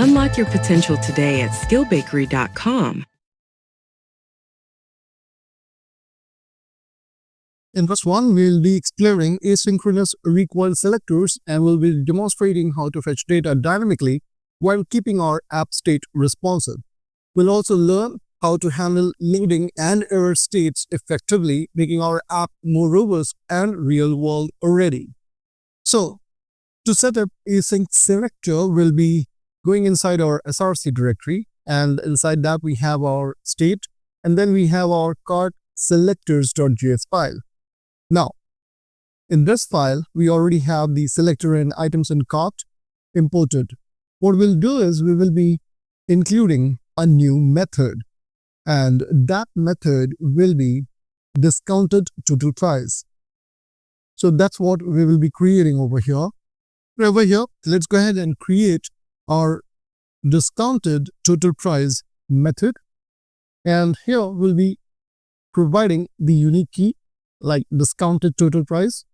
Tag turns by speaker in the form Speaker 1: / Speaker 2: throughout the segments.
Speaker 1: Unlock your potential today at skillbakery.com.
Speaker 2: In verse 1, we'll be exploring asynchronous recoil selectors and we'll be demonstrating how to fetch data dynamically while keeping our app state responsive. We'll also learn how to handle loading and error states effectively, making our app more robust and real-world ready. So, to set up Async Selector, we'll be going inside our src directory, and inside that we have our state, and then we have our Cart.selectors.js file. Now, in this file, we already have the selector and items in cart imported. What we'll do is we will be including a new method, and that method will be discounted total price. So that's what we will be creating over here. Over here, let's go ahead and create our discounted total price method, and here we'll be providing the unique key like discounted total price,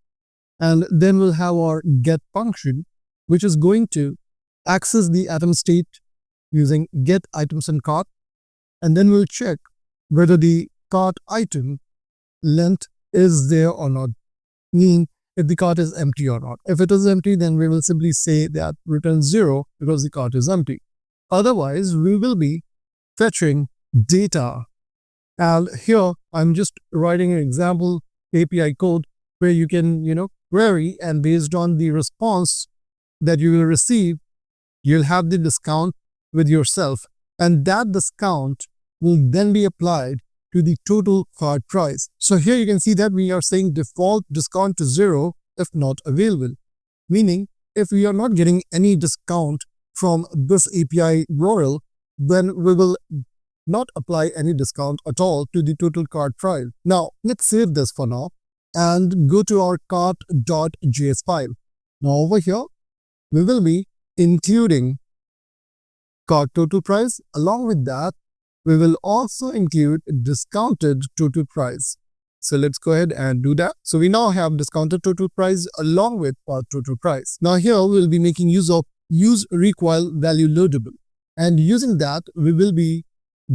Speaker 2: and then we'll have our get function, which is going to access the item state using get items in cart, and then we'll check whether the cart item length is there or not, meaning if the cart is empty or not. If it is empty, then we will simply say that return 0 because the cart is empty. Otherwise, we will be fetching data. And here I'm just writing an example API code where you can, query, and based on the response that you will receive, you'll have the discount with yourself, and that discount will then be applied to the total cart price. So here you can see that we are saying default discount to 0 if not available, meaning if we are not getting any discount from this API URL, then we will not apply any discount at all to the total cart price. Now, let's save this for now and go to our Cart.js file. Now over here, we will be including cart total price. Along with that, we will also include discounted total price. So let's go ahead and do that. So we now have discounted total price along with cart total price. Now here we'll be making use of useRecoilValueLoadable, and using that we will be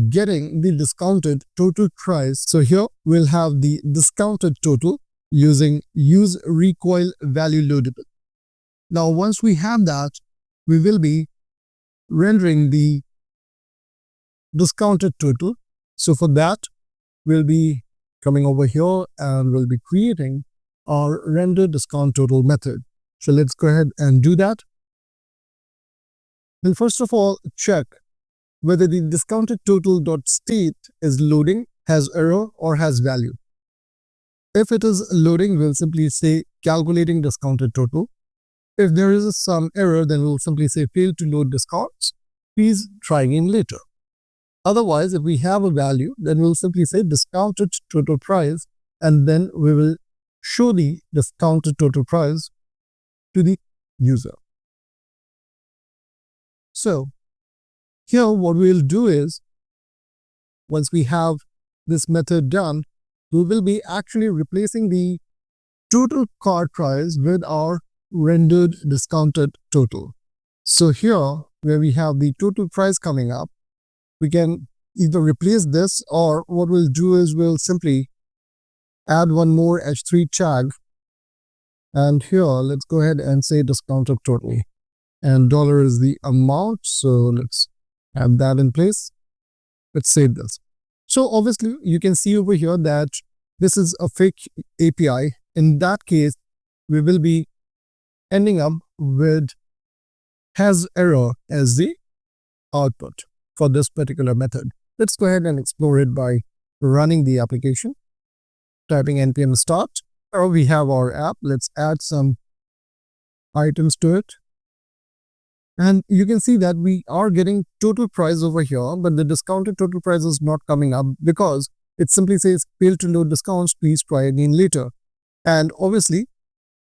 Speaker 2: getting the discounted total price. So here we'll have the discounted total using useRecoilValueLoadable. Now once we have that, we will be rendering the discounted total. So for that, we'll be coming over here and we'll be creating our render discount total method. So let's go ahead and do that. We'll first of all check whether the discounted total.state is loading, has error, or has value. If it is loading, we'll simply say calculating discounted total. If there is some error, then we'll simply say failed to load discounts. Please try again later. Otherwise, if we have a value, then we'll simply say discounted total price, and then we will show the discounted total price to the user. So here what we'll do is, once we have this method done, we will be actually replacing the total cart price with our rendered discounted total. So here, where we have the total price coming up, we can either replace this, or what we'll do is we'll simply add one more h3 tag, and here let's go ahead and say discounted total, and dollar is the amount, so let's have that in place. Let's save this. So obviously you can see over here that this is a fake API. In that case, we will be ending up with has error as the output for this particular method. Let's go ahead and explore it by running the application, typing npm start. Or we have our app. Let's add some items to it. And you can see that we are getting total price over here, but the discounted total price is not coming up because it simply says failed to load discounts, please try again later. And obviously,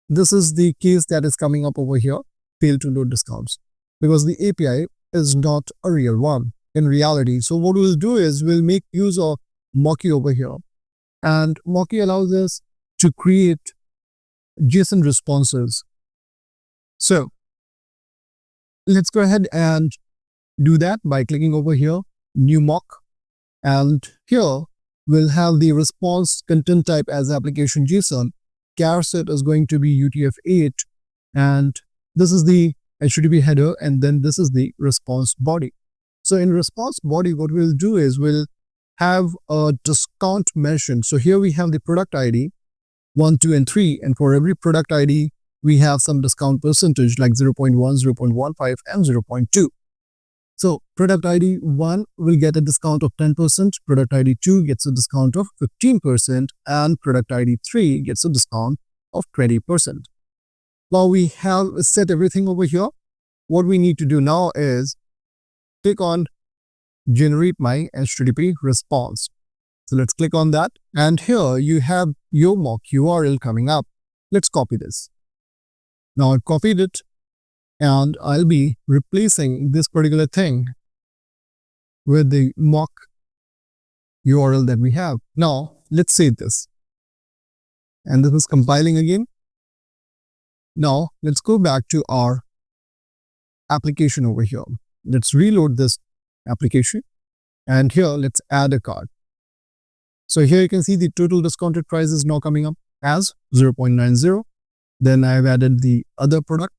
Speaker 2: this is the case that is coming up over here, failed to load discounts, because the API is not a real one in reality. So what we'll do is we'll make use of Mocky over here. And Mocky allows us to create JSON responses. So let's go ahead and do that by clicking over here, new mock, and here we'll have the response content type as application JSON. Char set is going to be UTF-8, and this is the HTTP header, and then this is the response body. So in response body, what we'll do is we'll have a discount mentioned. So here we have the product ID 1, 2, and 3, and for every product ID, we have some discount percentage like 0.1, 0.15, and 0.2. So product ID 1 will get a discount of 10%, product ID 2 gets a discount of 15%, and product ID 3 gets a discount of 20%. Now we have set everything over here. What we need to do now is click on generate my HTTP response. So let's click on that. And here you have your mock URL coming up. Let's copy this. Now I've copied it, and I'll be replacing this particular thing with the mock URL that we have. Now let's save this. And this is compiling again. Now let's go back to our application over here. Let's reload this application, and here let's add a card. So here you can see the total discounted price is now coming up as 0.90. Then I've added the other product,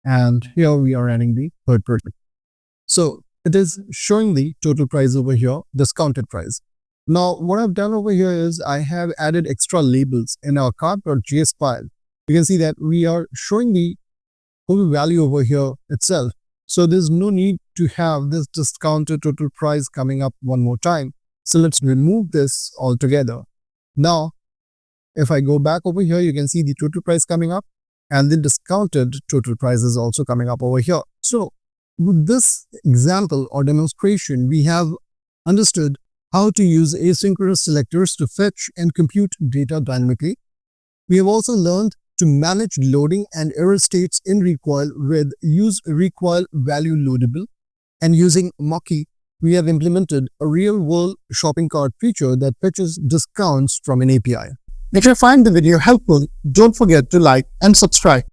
Speaker 2: and here we are adding the third product. So it is showing the total price over here, discounted price. Now what I've done over here is I have added extra labels in our Cart.js file. You can see that we are showing the total value over here itself. So there's no need to have this discounted total price coming up one more time. So let's remove this altogether. Now, if I go back over here, you can see the total price coming up, and the discounted total price is also coming up over here. So with this example or demonstration, we have understood how to use asynchronous selectors to fetch and compute data dynamically. We have also learned to manage loading and error states in Recoil with useRecoilValueLoadable, and using Mocky, we have implemented a real-world shopping cart feature that fetches discounts from an API. If you find the video helpful, don't forget to like and subscribe.